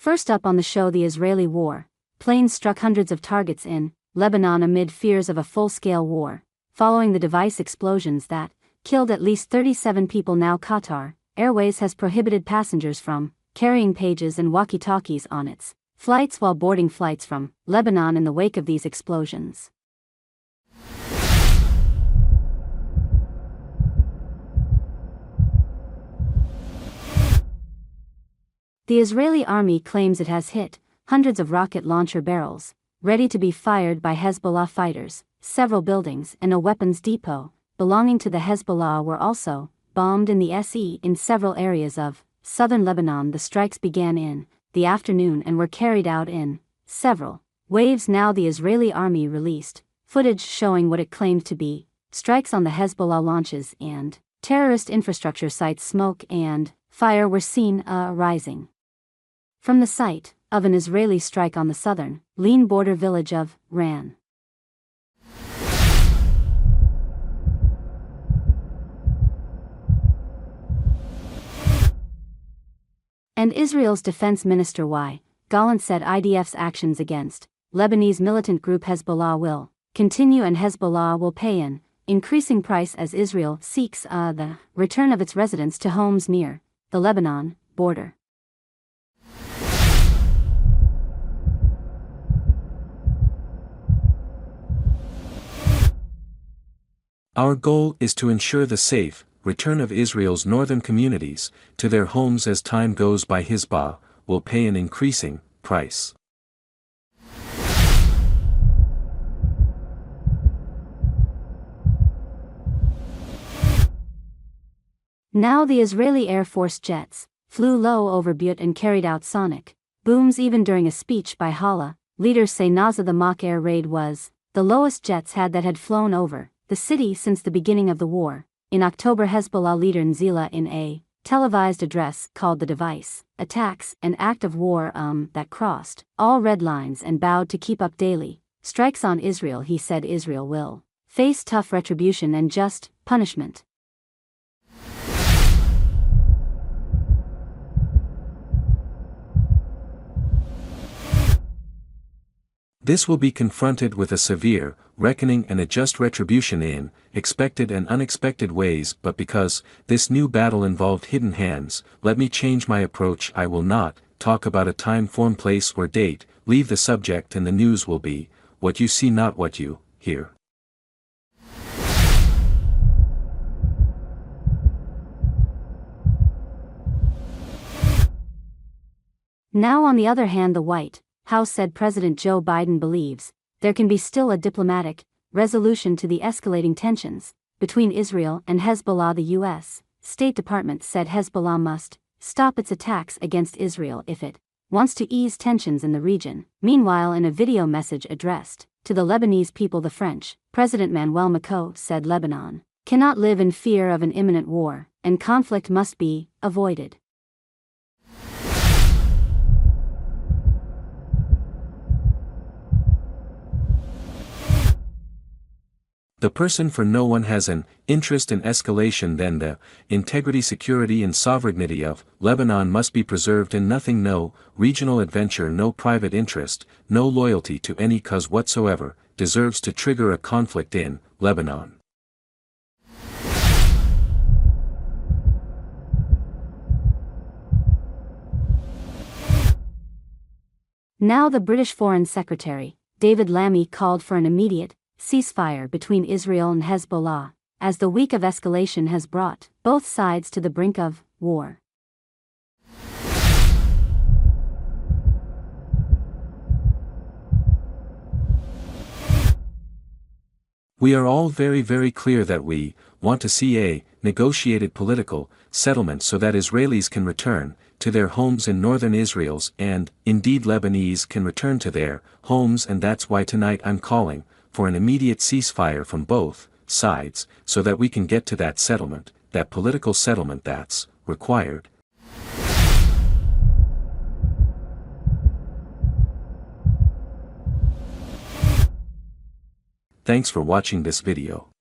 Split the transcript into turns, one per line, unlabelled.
First up on the show, the Israeli war. Planes struck hundreds of targets in Lebanon amid fears of a full-scale war, following the device explosions that killed at least 37 people. Now Qatar Airways has prohibited passengers from carrying pages and walkie-talkies on its flights while boarding flights from Lebanon in the wake of these explosions. The Israeli army claims it has hit hundreds of rocket launcher barrels, ready to be fired by Hezbollah fighters. Several buildings and a weapons depot belonging to the Hezbollah were also bombed in the SE in several areas of southern Lebanon. The strikes began in the afternoon and were carried out in several waves. Now the Israeli army released footage showing what it claimed to be strikes on the Hezbollah launches and terrorist infrastructure sites. Smoke and fire were seen rising from the site of an Israeli strike on the southern lean border village of Ran. And Israel's defense minister Gallant said IDF's actions against Lebanese militant group Hezbollah will continue and Hezbollah will pay an increasing price as Israel seeks the return of its residents to homes near the Lebanon border.
Our goal is to ensure the safe return of Israel's northern communities to their homes as time goes by. Hezbollah will pay an increasing price.
Now the Israeli Air Force jets flew low over Beirut and carried out sonic booms even during a speech by Hala. Leaders say NASA the mock air raid was the lowest jets had flown over the city since the beginning of the war. In October, Hezbollah leader Nzila, in a televised address, called the device attacks an act of war that crossed all red lines and vowed to keep up daily strikes on Israel. He said Israel will face tough retribution and just punishment.
This will be confronted with a severe reckoning and a just retribution in expected and unexpected ways. But because this new battle involved hidden hands, let me change my approach. I will not talk about a time, form, place or date. Leave the subject and the news will be what you see, not what you hear.
Now on the other hand, the White House said President Joe Biden believes there can be still a diplomatic resolution to the escalating tensions between Israel and Hezbollah. The U.S. State Department said Hezbollah must stop its attacks against Israel if it wants to ease tensions in the region. Meanwhile, in a video message addressed to the Lebanese people, the French President Emmanuel Macron said Lebanon cannot live in fear of an imminent war, and conflict must be avoided.
The person for no one has an interest in escalation than the integrity, security and sovereignty of Lebanon must be preserved, and nothing, no regional adventure, no private interest, no loyalty to any cause whatsoever, deserves to trigger a conflict in Lebanon.
Now the British Foreign Secretary, David Lammy, called for an immediate ceasefire between Israel and Hezbollah, as the week of escalation has brought both sides to the brink of war.
We are all very, very clear that we want to see a negotiated political settlement so that Israelis can return to their homes in northern Israel's, and indeed Lebanese can return to their homes, and that's why tonight I'm calling for an immediate ceasefire from both sides, so that we can get to that settlement, that political settlement that's required. Thanks for watching this video.